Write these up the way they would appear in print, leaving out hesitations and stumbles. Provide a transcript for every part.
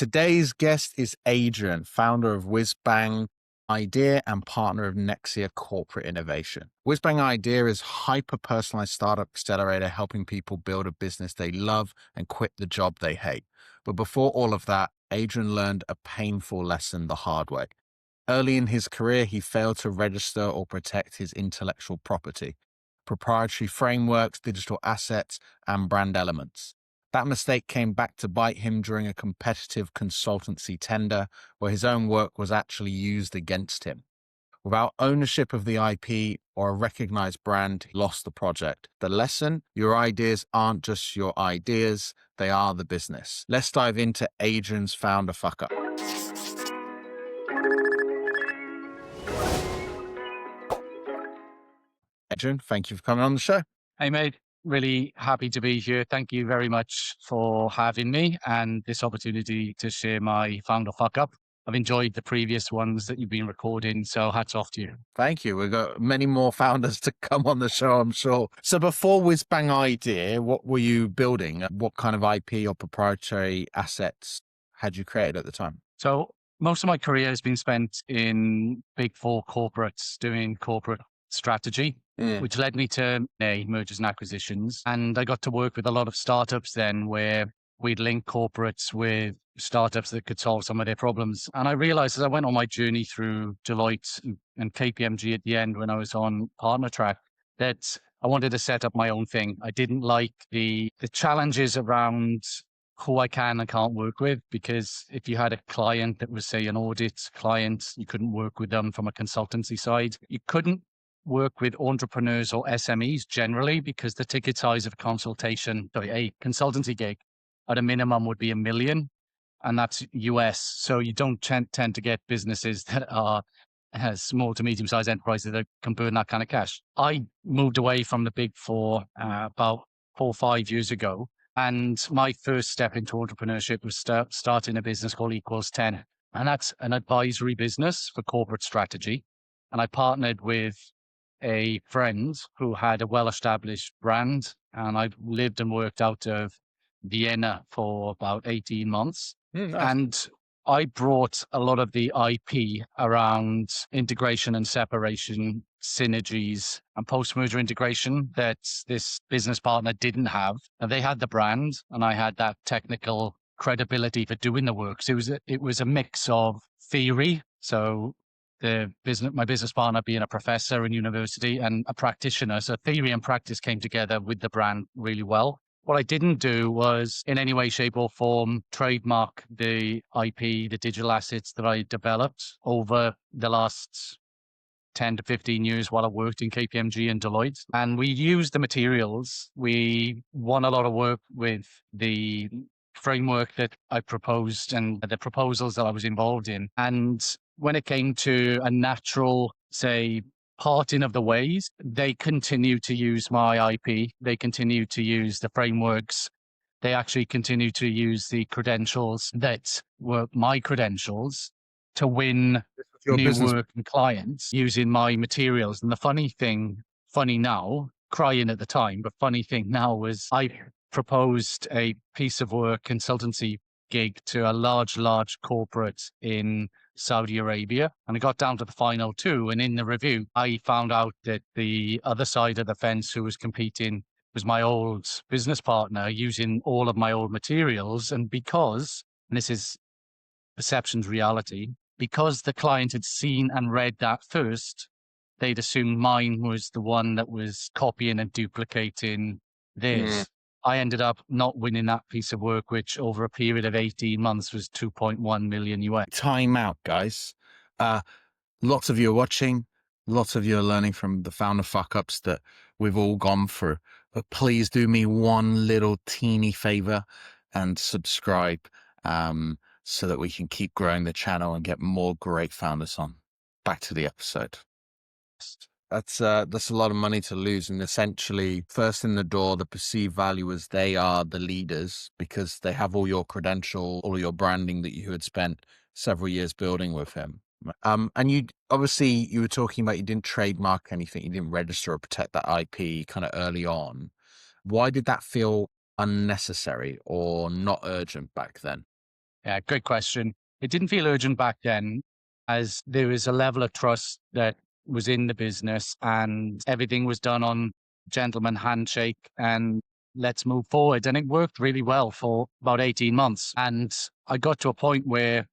Today's guest is Adrian, founder of Whizbang Idea and partner of Nexia Corporate Innovation. Whizbang Idea is hyper-personalized startup accelerator helping people build a business they love and quit the job they hate. But before all of that, Adrian learned a painful lesson the hard way. Early in his career, he failed to register or protect his intellectual property, proprietary frameworks, digital assets, and brand elements. That mistake came back to bite him during a competitive consultancy tender where his own work was actually used against him. Without ownership of the IP or a recognized brand, he lost the project. The lesson: your ideas aren't just your ideas, they are the business. Let's dive into Adrian's founder fuck up. Adrian, thank you for coming on the show. Hey, mate. Really happy to be here. Thank you very much for having me and this opportunity to share my founder fuck up. I've enjoyed the previous ones that you've been recording, so hats off to you. Thank you. We've got many more founders to come on the show, I'm sure. So before Whizbang Idea, what were you building? What kind of IP or proprietary assets had you created at the time? So most of my career has been spent in big four corporates doing corporate strategy, which led me to mergers and acquisitions. And I got to work with a lot of startups then where we'd link corporates with startups that could solve some of their problems. And I realized as I went on my journey through Deloitte and KPMG at the end when I was on partner track, that I wanted to set up my own thing. I didn't like the challenges around who I can and can't work with, because if you had a client that was, say, an audit client, you couldn't work with them from a consultancy side. You couldn't work with entrepreneurs or SMEs generally because the ticket size of a consultancy gig at a minimum would be $1 million, and that's US. So you don't tend to get businesses that are small to medium-sized enterprises that can burn that kind of cash. I moved away from the big four about 4 or 5 years ago. And my first step into entrepreneurship was starting a business called Equals 10. And that's an advisory business for corporate strategy. And I partnered with a friend who had a well-established brand. And I lived and worked out of Vienna for about 18 months. Nice. And I brought a lot of the IP around integration and separation, synergies and post-merger integration that this business partner didn't have. And they had the brand and I had that technical credibility for doing the work. So it was a mix of theory. So my business partner being a professor in university and a practitioner. So theory and practice came together with the brand really well. What I didn't do was in any way, shape or form trademark the IP, the digital assets that I developed over the last 10 to 15 years while I worked in KPMG and Deloitte. And we used the materials. We won a lot of work with the framework that I proposed and the proposals that I was involved in. And when it came to a natural, say, parting of the ways, they continue to use my IP. They continue to use the frameworks. They actually continue to use the credentials that were my credentials to win new work and clients using my materials. And the funny now, crying at the time, but funny thing now was I proposed a piece of work, consultancy gig to a large corporate in Saudi Arabia. And I got down to the final two. And in the review, I found out that the other side of the fence who was competing was my old business partner using all of my old materials. And this is perception's reality, because the client had seen and read that first, they'd assumed mine was the one that was copying and duplicating theirs. I ended up not winning that piece of work, which over a period of 18 months was 2.1 million US. Time out, guys. Lots of you are watching. Lots of you are learning from the founder fuck-ups that we've all gone through. But please do me one little teeny favor and subscribe so that we can keep growing the channel and get more great founders on. Back to the episode. That's a lot of money to lose. And essentially, first in the door, the perceived value is they are the leaders because they have all your credential, all your branding that you had spent several years building with him. And you were talking about you didn't trademark anything, you didn't register or protect that IP kind of early on. Why did that feel unnecessary or not urgent back then? Yeah, great question. It didn't feel urgent back then, as there was a level of trust that was in the business and everything was done on gentleman handshake and let's move forward. And it worked really well for about 18 months. And I got to a point where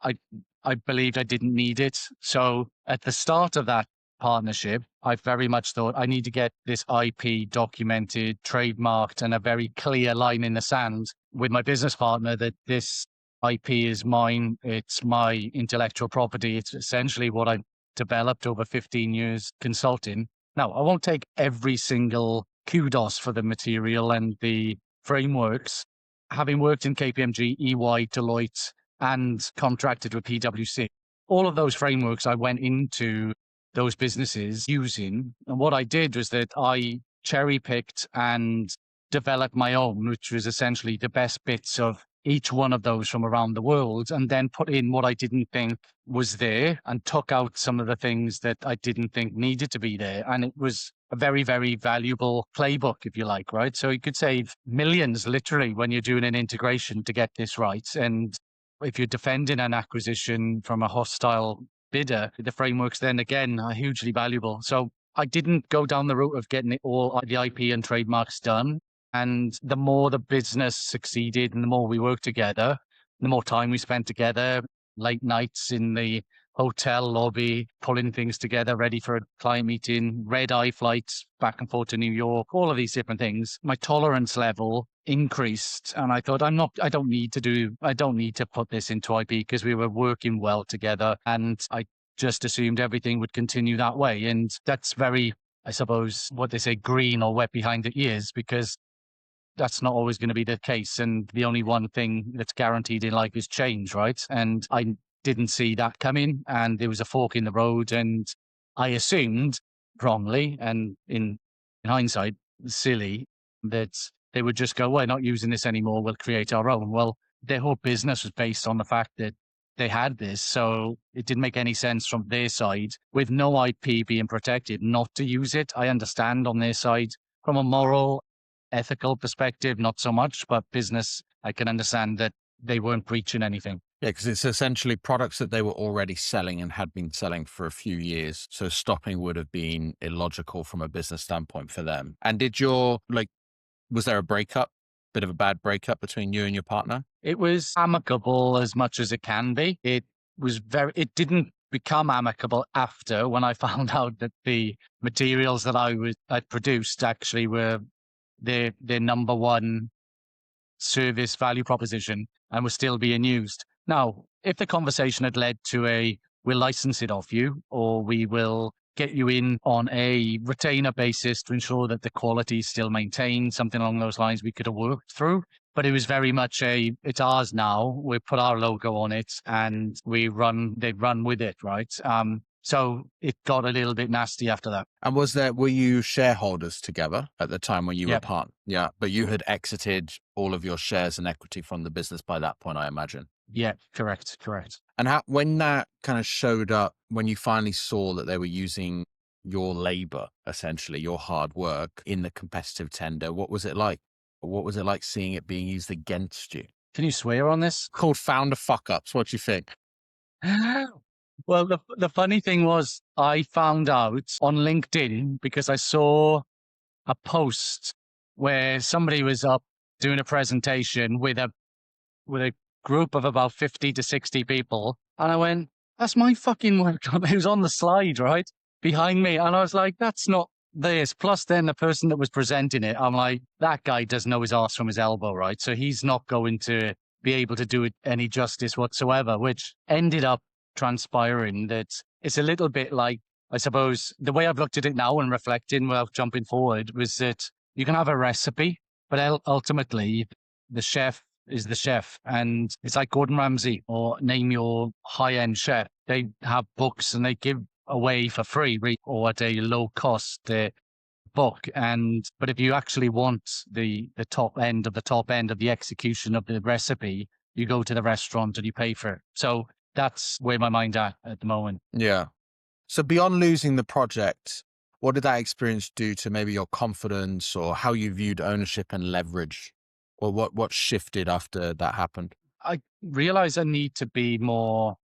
I I believed I didn't need it. So at the start of that partnership, I very much thought I need to get this IP documented, trademarked, and a very clear line in the sand with my business partner that this IP is mine. It's my intellectual property. It's essentially what I've developed over 15 years consulting. Now, I won't take every single kudos for the material and the frameworks. Having worked in KPMG, EY, Deloitte, and contracted with PwC. All of those frameworks I went into those businesses using. And what I did was that I cherry picked and developed my own, which was essentially the best bits of each one of those from around the world, and then put in what I didn't think was there and took out some of the things that I didn't think needed to be there. And it was a very, very valuable playbook, if you like, right? So you could save millions literally when you're doing an integration to get this right. And if you're defending an acquisition from a hostile bidder, the frameworks then again are hugely valuable. So I didn't go down the route of getting it all the IP and trademarks done. And the more the business succeeded and the more we worked together, the more time we spent together, late nights in the hotel lobby, pulling things together, ready for a client meeting, red eye flights back and forth to New York, all of these different things. My tolerance level increased. And I thought, I don't need to put this into IP because we were working well together. And I just assumed everything would continue that way. And that's very, I suppose, what they say, green or wet behind the ears, because that's not always going to be the case. And the only one thing that's guaranteed in life is change, right? And I didn't see that coming. And there was a fork in the road. And I assumed wrongly, and in hindsight, silly, that they would just go, we're not using this anymore. We'll create our own. Well, their whole business was based on the fact that they had this. So it didn't make any sense from their side, with no IP being protected, not to use it. I understand on their side from a moral, ethical perspective, not so much, but business, I can understand that they weren't breaching anything. Yeah, because it's essentially products that they were already selling and had been selling for a few years. So stopping would have been illogical from a business standpoint for them. And was there a breakup, bit of a bad breakup between you and your partner? It was amicable as much as it can be. It didn't become amicable after, when I found out that the materials that I produced actually were their number one service value proposition and were still being used. Now, if the conversation had led to we'll license it off you, or we will get you in on a retainer basis to ensure that the quality is still maintained, something along those lines we could have worked through. But it was very much it's ours now. We put our logo on it and they run with it, right? So it got a little bit nasty after that. And were you shareholders together at the time when you were Yep. part? Yeah, but you had exited all of your shares and equity from the business by that point, I imagine. Yeah, correct. And when that kind of showed up, when you finally saw that they were using your labor, essentially your hard work in the competitive tender, what was it like? What was it like seeing it being used against you? Can you swear on this? Called founder fuck ups. What do you think? Well, the funny thing was, I found out on LinkedIn because I saw a post where somebody was up doing a presentation with a group of about 50 to 60 people. And I went, that's my fucking work. It was on the slide, right? Behind me. And I was like, that's not this. Plus then the person that was presenting it, I'm like, that guy doesn't know his arse from his elbow, right? So he's not going to be able to do it any justice whatsoever, which ended up transpiring that it's a little bit like, I suppose, the way I've looked at it now and reflecting without jumping forward was that you can have a recipe, but ultimately the chef is the chef. And it's like Gordon Ramsay or name your high-end chef. They have books and they give away for free or at a low cost book. But if you actually want the top end of the execution of the recipe, you go to the restaurant and you pay for it. So that's where my mind's at the moment. Yeah. So beyond losing the project, what did that experience do to maybe your confidence or how you viewed ownership and leverage? Or what shifted after that happened? I realize I need to be more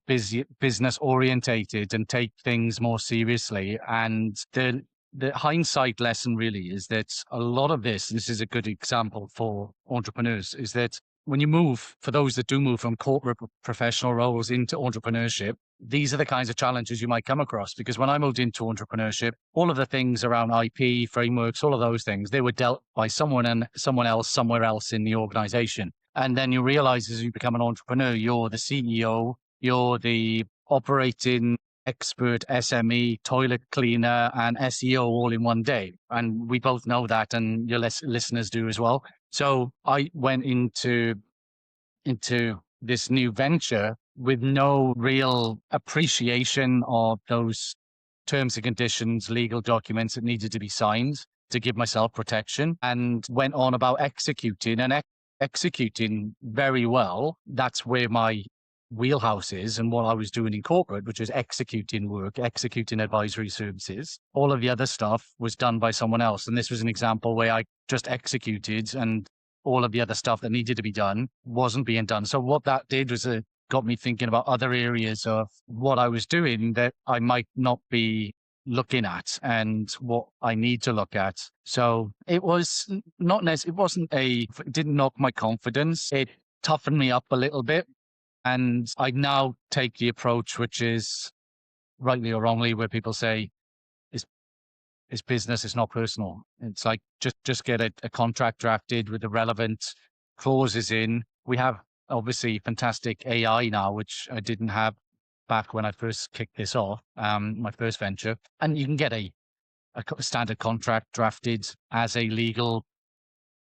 business orientated and take things more seriously. And the hindsight lesson really is that a lot of this is a good example for entrepreneurs, is that when you move, for those that do move from corporate professional roles into entrepreneurship, these are the kinds of challenges you might come across. Because when I moved into entrepreneurship, all of the things around IP, frameworks, all of those things, they were dealt by someone and someone else somewhere else in the organization. And then you realize as you become an entrepreneur, you're the CEO, you're the operating expert, SME, toilet cleaner, and SEO all in one day. And we both know that, and your listeners do as well. So I went into this new venture with no real appreciation of those terms and conditions, legal documents that needed to be signed to give myself protection, and went on about executing executing very well. That's where my wheelhouse is, and what I was doing in corporate, which was executing work, executing advisory services. All of the other stuff was done by someone else. And this was an example where I just executed, and all of the other stuff that needed to be done wasn't being done. So what that did was got me thinking about other areas of what I was doing that I might not be looking at and what I need to look at. So it was not necessarily, it didn't knock my confidence. It toughened me up a little bit. And I now take the approach, which is rightly or wrongly, where people say it's business, it's not personal. It's like, just get a contract drafted with the relevant clauses in. We have obviously fantastic AI now, which I didn't have back when I first kicked this off, my first venture. And you can get a standard contract drafted as a legal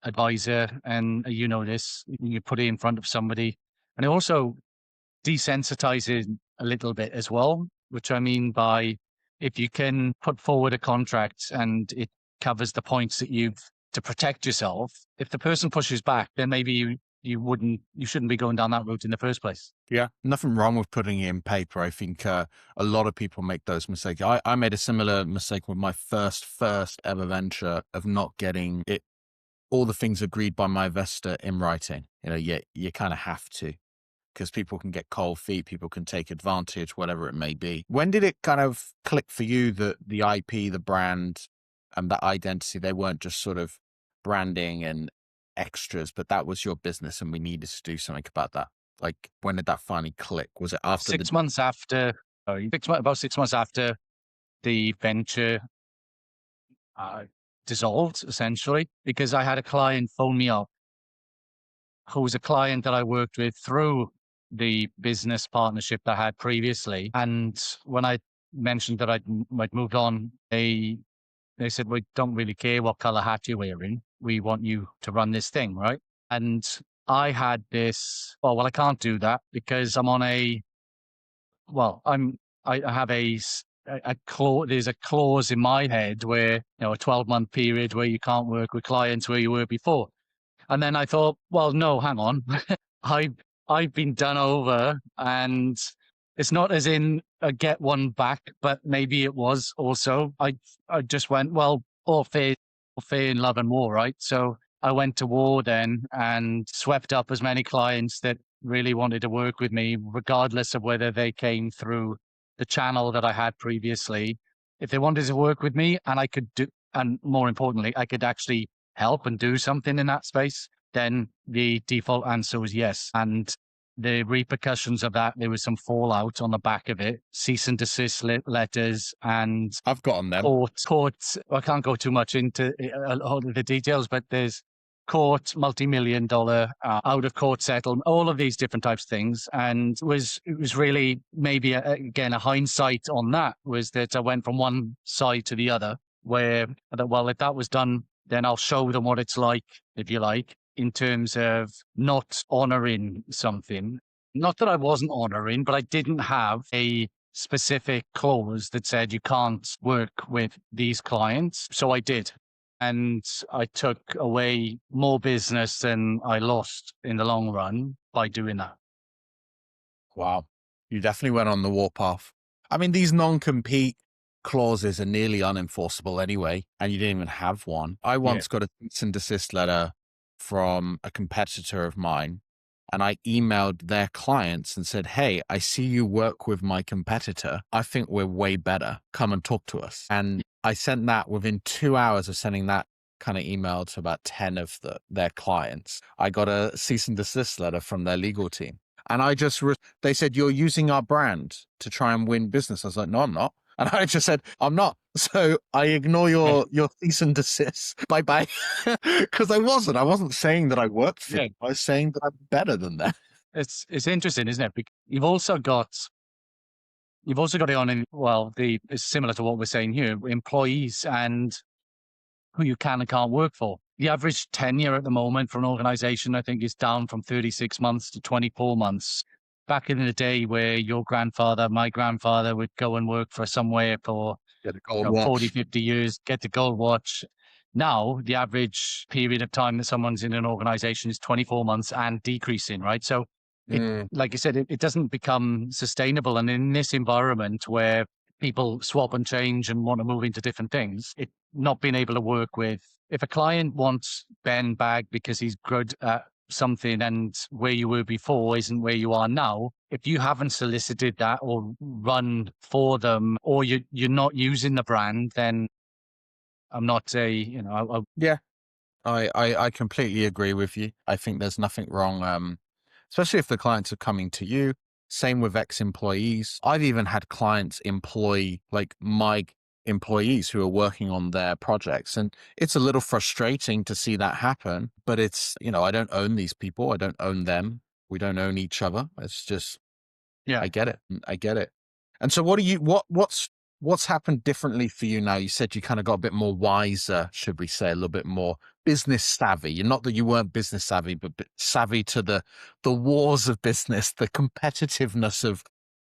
advisor. And you know this, you put it in front of somebody. And it also desensitizes a little bit as well, which I mean by, if you can put forward a contract and it covers the points that to protect yourself, if the person pushes back, then maybe you shouldn't be going down that route in the first place. Yeah, nothing wrong with putting it in paper. I think a lot of people make those mistakes. I made a similar mistake with my first ever venture of not getting it, all the things agreed by my investor in writing. You kind of have to, because people can get cold feet, people can take advantage, whatever it may be. When did it kind of click for you that the IP, the brand, and that identity, they weren't just sort of branding and extras, but that was your business and we needed to do something about that? Like, when did that finally click? Was it after about 6 months after the venture dissolved, essentially, because I had a client phone me up who was a client that I worked with through the business partnership that I had previously. And when I mentioned that I'd moved on, they said, we don't really care what color hat you're wearing. We want you to run this thing, right? And I had this, I can't do that because I'm on I have a clause, there's a clause in my head where, a 12-month period where you can't work with clients where you were before. And then I thought, well, no, hang on. I've been done over, and it's not as in a get one back, but maybe it was also. I just went, well, all fair in love and war, right? So I went to war then and swept up as many clients that really wanted to work with me, regardless of whether they came through the channel that I had previously. If they wanted to work with me and I could do, and more importantly, I could actually help and do something in that space, then the default answer was yes. And the repercussions of that, there was some fallout on the back of it, cease and desist letters, and I've gotten them. Court. I can't go too much into all of the details, but there's court, multi-million-dollar out of court settlement, all of these different types of things. And it was really maybe again a hindsight on that was that I went from one side to the other, where if that was done, then I'll show them what it's like, if you like, in terms of not honoring something. Not that I wasn't honoring, but I didn't have a specific clause that said you can't work with these clients. So I did. And I took away more business than I lost in the long run by doing that. Wow. You definitely went on the warpath. I mean, these non-compete clauses are nearly unenforceable anyway, and you didn't even have one. I once got a cease and desist letter from a competitor of mine and I emailed their clients and said, hey, I see you work with my competitor. I think we're way better. Come and talk to us. And I sent that within 2 hours of sending that kind of email to about 10 of their clients. I got a cease and desist letter from their legal team. And they said, you're using our brand to try and win business. I was like, no, I'm not. And I just said, I'm not. So I ignore your cease and desist. Bye bye. Because I wasn't saying that I worked for you. I was saying that I'm better than that. It's interesting, isn't it? Because you've also got it on in, well, it's similar to what we're saying here, employees and who you can and can't work for. The average tenure at the moment for an organization, I think, is down from 36 months to 24 months. Back in the day where my grandfather would go and work for somewhere for 40, 50 years, get the gold watch. Now, the average period of time that someone's in an organization is 24 months and decreasing, right? So, like you said, it doesn't become sustainable. And in this environment where people swap and change and want to move into different things, it not being able to work with, if a client wants Ben back because he's good at something and where you were before isn't where you are now, if you haven't solicited that or run for them, or you're not using the brand, then I'm not yeah, I completely agree with you. I think there's nothing wrong, especially if the clients are coming to you. Same with ex-employees. I've even had clients employ like my employees who are working on their projects. And it's a little frustrating to see that happen, but it's, I don't own these people. I don't own them. We don't own each other. It's just, I get it. I get it. And so what's happened differently for you now? You said you kind of got a bit more wiser, should we say, a little bit more business savvy. You're not that you weren't business savvy, but savvy to the wars of business, the competitiveness of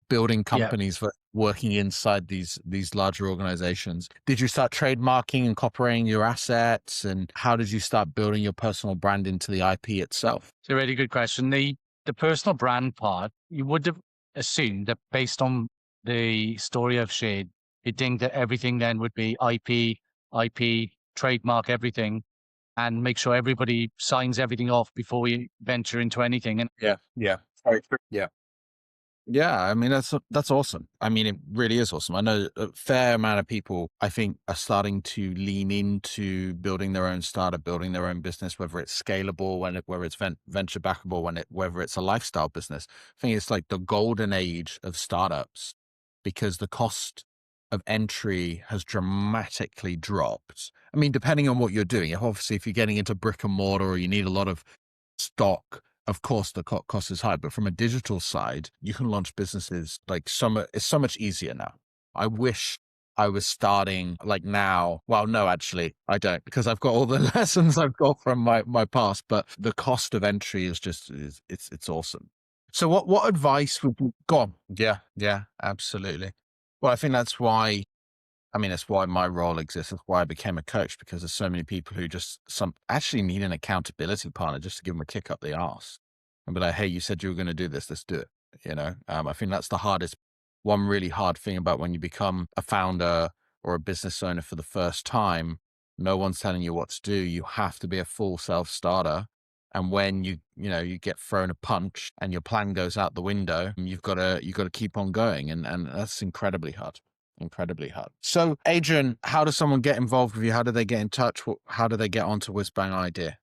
building companies for working inside these larger organizations. Did you start trademarking and copying your assets? And how did you start building your personal brand into the IP itself? It's a really good question. The personal brand part, you would have assumed that based on the story I've shared, you'd think that everything then would be IP, trademark everything, and make sure everybody signs everything off before we venture into anything. And Yeah, I mean, that's awesome. I mean, it really is awesome. I know a fair amount of people, I think, are starting to lean into building their own startup, building their own business, whether it's scalable, whether it's venture backable, whether it's a lifestyle business. I think it's like the golden age of startups because the cost of entry has dramatically dropped. I mean, depending on what you're doing, obviously, if you're getting into brick and mortar or you need a lot of stock, of course, the cost is high, but from a digital side, you can launch businesses it's so much easier now. I wish I was starting like now. Well, no, actually, I don't, because I've got all the lessons I've got from my past, but the cost of entry is just, it's awesome. So what advice would you go on? Yeah, absolutely. Well, I think that's why my role exists. That's why I became a coach, because there's so many people who actually need an accountability partner just to give them a kick up the arse and be like, hey, you said you were going to do this. Let's do it. I think that's one really hard thing about when you become a founder or a business owner for the first time. No one's telling you what to do. You have to be a full self-starter. And when you get thrown a punch and your plan goes out the window, you've got to keep on going. And that's incredibly hard. Incredibly hard. So, Adrian, how does someone get involved with you? How do they get in touch? How do they get onto Whizbang Idea?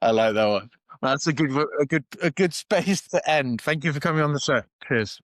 I like that one. That's a good space to end. Thank you for coming on the show. Cheers.